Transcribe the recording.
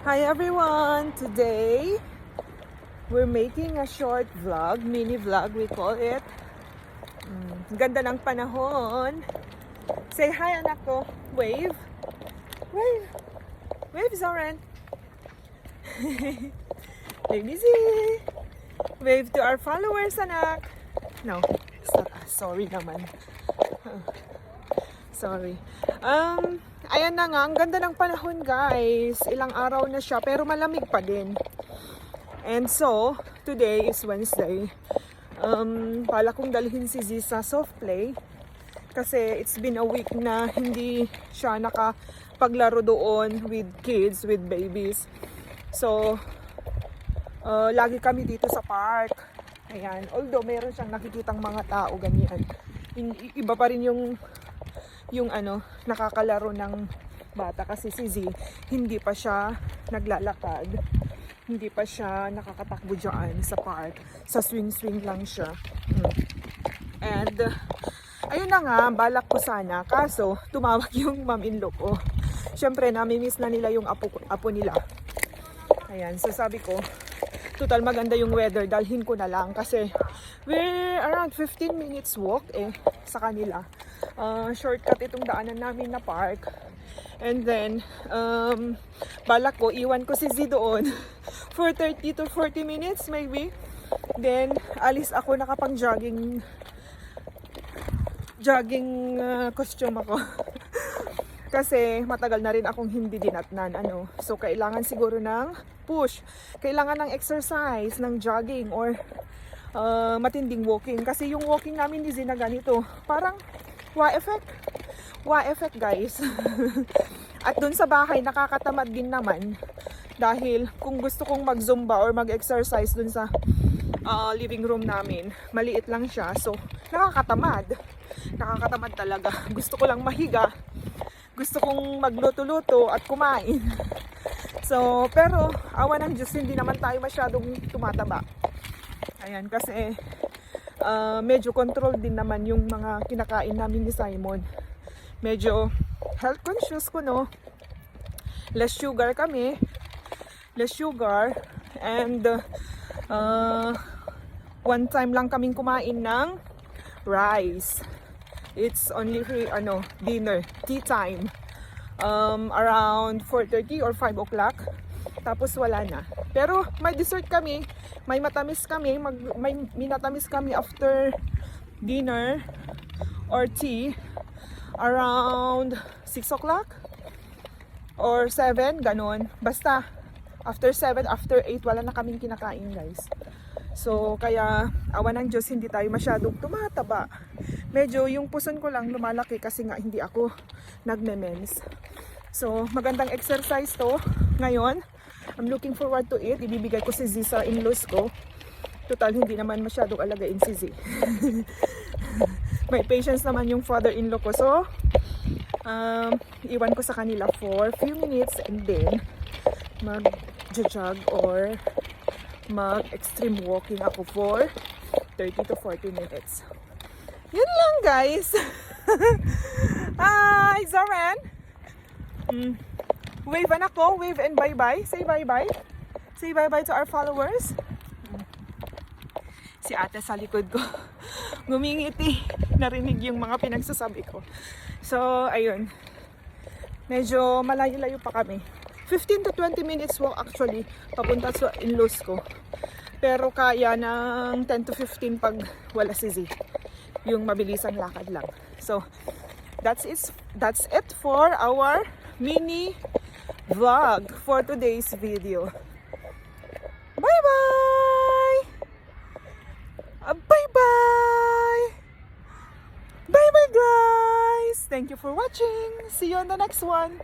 Hi everyone! Today, we're making a short vlog, mini vlog we call it. Ganda ng panahon. Say hi anak ko. Wave. Wave. Wave Zoran. Baby Z. Wave to our followers anak. No, sorry naman. Sorry. Ayan na nga, ang ganda ng panahon guys. Ilang araw na siya, pero malamig pa din. And so, today is Wednesday. Pala kong dalhin si Z sa soft play. Kasi it's been a week na hindi siya nakapaglaro doon with kids, with babies. So, lagi kami dito sa park. Ayan. Although, meron siyang nakikitang mga tao, ganyan. Iba pa rin yung nakakalaro ng bata kasi si Z, hindi pa siya naglalakad, hindi pa siya nakakatakbo dyan sa park, sa swing lang siya. And ayun na nga, balak ko sana, kaso tumawag yung mom-in-law ko. Syempre nami-miss na nila yung apo nila. Ayan, so sabi ko, total maganda yung weather, dalhin ko na lang kasi we're around 15 minutes walk sa kanila. Shortcut itong daanan namin na park. And then, balak ko, iwan ko si Z doon for 30 to 40 minutes maybe. Then, alis ako nakapang-jogging costume ako. Kasi matagal na rin akong hindi dinatnan. So, kailangan siguro ng push. Kailangan ng exercise, ng jogging, or matinding walking. Kasi yung walking namin ni Z na ganito, parang Wa effect guys. At dun sa bahay nakakatamad din naman dahil kung gusto kong mag-zumba or mag-exercise dun sa living room namin, maliit lang siya, so nakakatamad talaga. Gusto ko lang mahiga, gusto kong magluto-luto at kumain. So pero awa ng Diyos, hindi naman tayo masyadong tumataba. Ayan, kasi medyo control din naman yung mga kinakain namin ni Simon. Medyo health conscious ko, no? Less sugar kami. Less sugar. And one time lang kaming kumain ng rice. It's only dinner, tea time. Around 4:30 or 5 o'clock. Tapos wala na. Pero may dessert kami, may matamis kami, may minatamis kami after dinner or tea around 6 o'clock or 7, ganon. Basta after 7, after 8, wala na kaming kinakain guys. So kaya awa ng Diyos, hindi tayo masyadong tumataba. Medyo yung puson ko lang lumalaki kasi nga hindi ako nagme-mens. So magandang exercise to ngayon. I'm looking forward to it. Ibibigay ko si Z sa in-laws ko. Total, hindi naman masyadong alagain si Z. May patience naman yung father-in-law ko. So, iwan ko sa kanila for few minutes and then mag-jog or mag-extreme walking ako for 30 to 40 minutes. Yun lang guys. Hi, Zoran. Wave anak ko, wave and bye-bye. Say bye-bye. Say bye-bye to our followers. Si ate sa likod ko, ngumingiti. Narinig yung mga pinagsasabi ko. So, ayun. Medyo malayo-layo pa kami. 15 to 20 minutes walk actually, papunta sa in-laws ko. Pero kaya ng 10 to 15 pag wala si Z. Yung mabilisang lakad lang. So, that's it for our mini vlog for today's video. Bye-bye! Bye-bye! Bye-bye guys! Thank you for watching! See you on the next one!